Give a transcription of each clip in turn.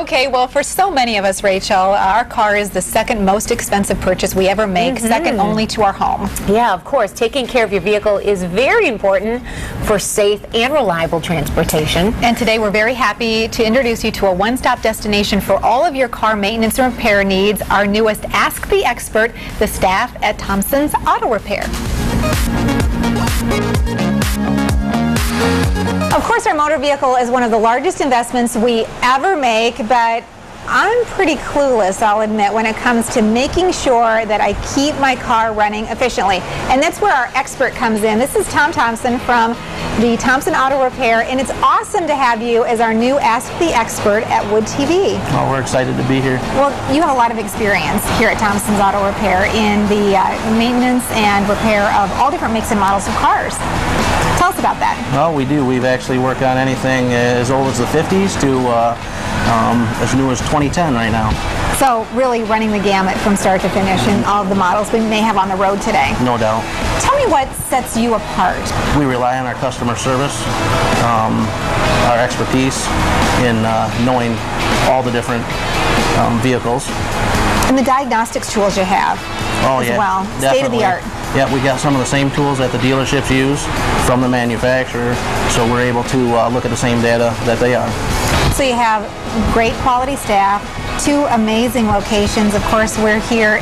Okay, well, for so many of us, Rachel, our car is the second most expensive purchase we ever make, second only to our home. Yeah, of course. Taking care of your vehicle is very important for safe and reliable transportation. And today we're very happy to introduce you to a one-stop destination for all of your car maintenance and repair needs, our newest Ask the Expert, the staff at Thomsons Auto Repair. Of course, our motor vehicle is one of the largest investments we ever make, but I'm pretty clueless, I'll admit, when it comes to making sure that I keep my car running efficiently. And that's where our expert comes in. This is Tom Thompson from the Thomsons Auto Repair, and it's awesome to have you as our new Ask the Expert at Wood TV. Oh, we're excited to be here. Well, you have a lot of experience here at Thomsons Auto Repair in the maintenance and repair of all different makes and models of cars. Tell us about that. Well, we do. We've actually worked on anything as old as the 50s to as new as 2010 right now. So really running the gamut from start to finish in all of the models we may have on the road today. No doubt. Tell me what sets you apart. We rely on our customer service, our expertise in knowing all the different vehicles. And the diagnostics tools you have as well. Definitely. State of the art. Yeah, we got some of the same tools that the dealerships use from the manufacturer, so we're able to look at the same data that they are. So you have great quality staff, two amazing locations. Of course, we're here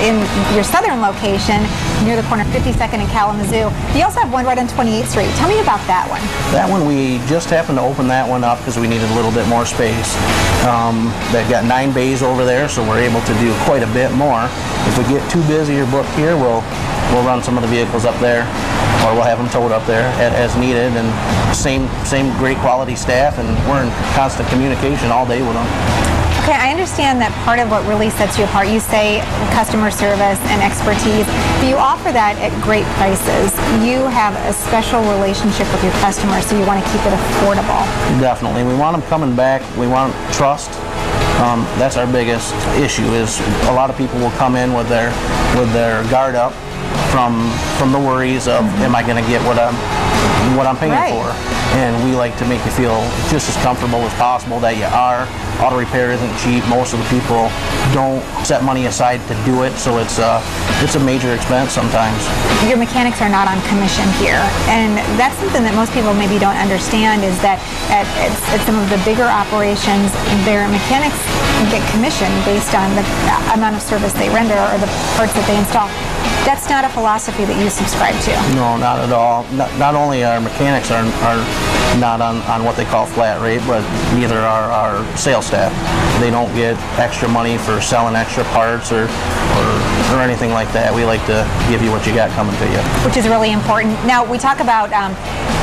in your southern location near the corner of 52nd and Kalamazoo. You also have one right on 28th Street. Tell me about that one. That one, we just happened to open that one up because we needed a little bit more space. They've got 9 bays over there, so we're able to do quite a bit more. If we get too busy or booked here, we'll run some of the vehicles up there, or we'll have them towed up there as needed, and same great quality staff, and we're in constant communication all day with them. Okay, I understand that part of what really sets you apart, you say customer service and expertise, but you offer that at great prices. You have a special relationship with your customers, so you want to keep it affordable. Definitely. We want them coming back. We want trust. That's our biggest issue, is a lot of people will come in with their guard up from the worries of, am I going to get what I'm paying for? And we like to make you feel just as comfortable as possible that you are. Auto repair isn't cheap. Most of the people don't set money aside to do it, so it's a major expense sometimes. Your mechanics are not on commission here, and that's something that most people maybe don't understand, is that at some of the bigger operations, their mechanics get commission based on the amount of service they render or the parts that they install. That's not a philosophy that you subscribe to. No, not at all. Not only our mechanics are not on what they call flat rate, but neither are our sales staff. They don't get extra money for selling extra parts or anything like that. We like to give you what you got coming to you. Which is really important. Now, we talk about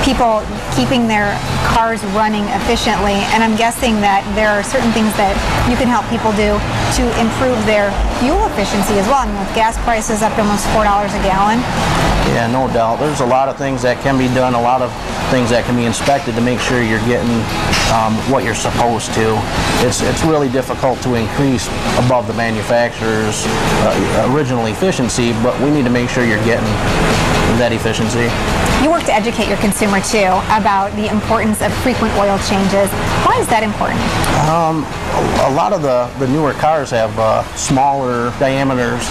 people keeping their cars running efficiently, and I'm guessing that there are certain things that you can help people do to improve their fuel efficiency as well. I mean, with gas prices up to almost $4 a gallon. Yeah, no doubt. There's a lot of things that can be done, a lot of things that can be inspected to make sure you're getting what you're supposed to. It's really difficult to increase above the manufacturer's original efficiency, but we need to make sure you're getting that efficiency. You work to educate your consumer too about the importance of frequent oil changes. Why is that important? A lot of the newer cars have smaller diameters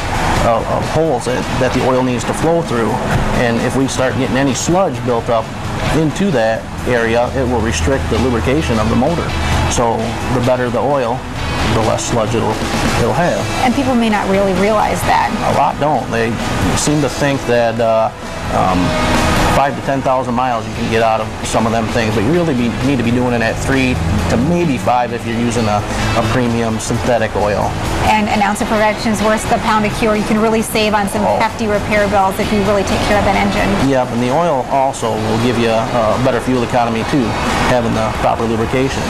of holes that the oil needs to flow through, and if we start getting any sludge built up into that area, it will restrict the lubrication of the motor. So the better the oil, the less sludge it'll have. And people may not really realize that. A lot don't. They seem to think that 5,000 to 10,000 miles you can get out of some of them things, but you really need to be doing it at 3 to maybe 5 if you're using a premium synthetic oil. And an ounce of prevention is worth the pound of cure. You can really save on some hefty repair bills if you really take care of that engine. Yep, and the oil also will give you a better fuel economy too, having the proper lubrication.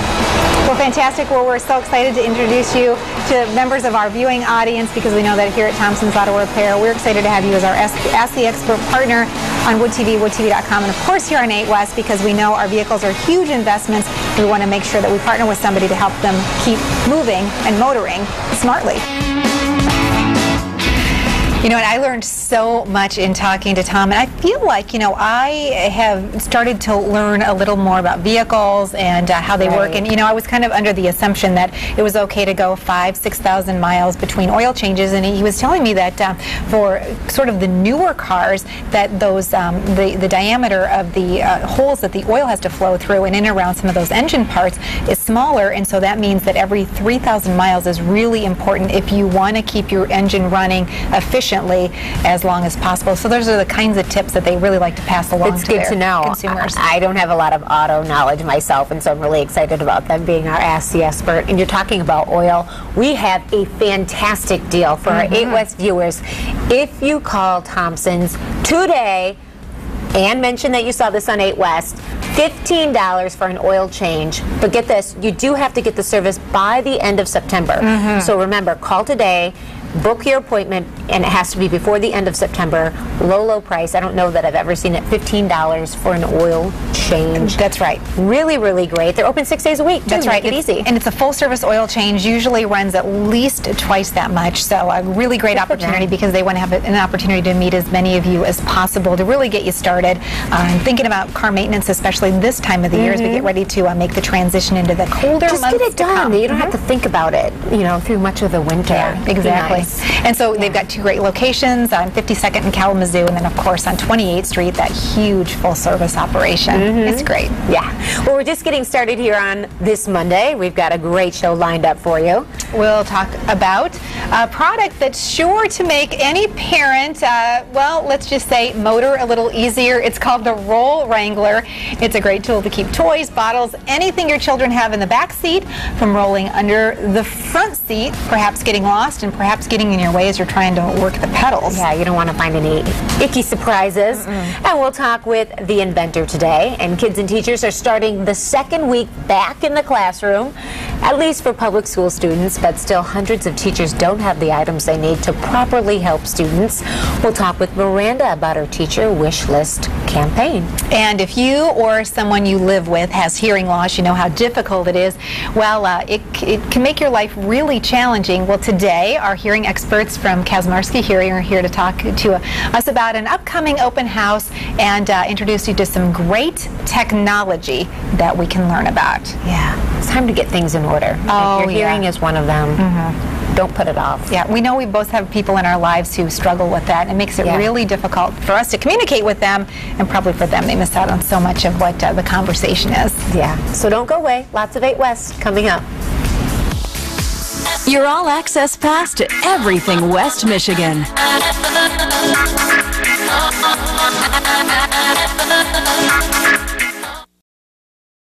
Well, fantastic. Well, we're so excited to introduce you to members of our viewing audience, because we know that here at Thomsons Auto Repair, we're excited to have you as our Ask the Expert partner on Wood TV, woodtv.com, and of course here on 8 West, because we know our vehicles are huge investments. We want to make sure that we partner with somebody to help them keep moving and motoring smartly. You know, and I learned so much in talking to Tom, and I feel like, you know, I have started to learn a little more about vehicles and how they work. And, you know, I was kind of under the assumption that it was okay to go 5,000–6,000 miles between oil changes, and he was telling me that for sort of the newer cars, that those the diameter of the holes that the oil has to flow through and in and around some of those engine parts is smaller, and so that means that every 3,000 miles is really important if you want to keep your engine running efficiently as long as possible. So those are the kinds of tips that they really like to pass along to their consumers. I don't have a lot of auto knowledge myself, and so I'm really excited about them being our Ask the Expert. And you're talking about oil. We have a fantastic deal for our 8 West viewers. If you call Thomsons today and mention that you saw this on 8 West, $15 for an oil change. But get this, you do have to get the service by the end of September. So remember, call today, book your appointment, and it has to be before the end of September. Low price. I don't know that I've ever seen it. $15 for an oil change. That's right. Really, really great. They're open 6 days a week. That's right. Make it easy. And it's a full service oil change. Usually runs at least twice that much. So a really great opportunity because they want to have an opportunity to meet as many of you as possible to really get you started. Thinking about car maintenance, especially this time of the year as we get ready to make the transition into the colder months. Just get it done. You don't have to think about it, you know, through much of the winter. Yeah, exactly. Nice. And so they've got 2 great locations on 52nd and Kalamazoo, and then of course on 28th Street, that huge full-service operation. It's great. Yeah. Well, we're just getting started here on this Monday. We've got a great show lined up for you. We'll talk about a product that's sure to make any parent, well, let's just say motor a little easier. It's called the Roll Wrangler. It's a great tool to keep toys, bottles, anything your children have in the back seat from rolling under the front seat, perhaps getting lost and perhaps getting in your way as you're trying to work the pedals. Yeah, you don't want to find any icky surprises. And we'll talk with the inventor today. And kids and teachers are starting the 2nd week back in the classroom, at least for public school students, but still hundreds of teachers don't have the items they need to properly help students. We'll talk with Miranda about her teacher wish list campaign. And if you or someone you live with has hearing loss, you know how difficult it is. Well, it can make your life really challenging. Well, today our hearing experts from Kazmarski Hearing are here to talk to us about an upcoming open house and introduce you to some great technology that we can learn about. Yeah, it's time to get things in order. Oh, your hearing is one of them. Don't put it off. Yeah, we know we both have people in our lives who struggle with that. It makes it really difficult for us to communicate with them, and probably for them, they miss out on so much of what the conversation is. Yeah, so don't go away. Lots of 8 West coming up. Your all-access pass to everything West Michigan.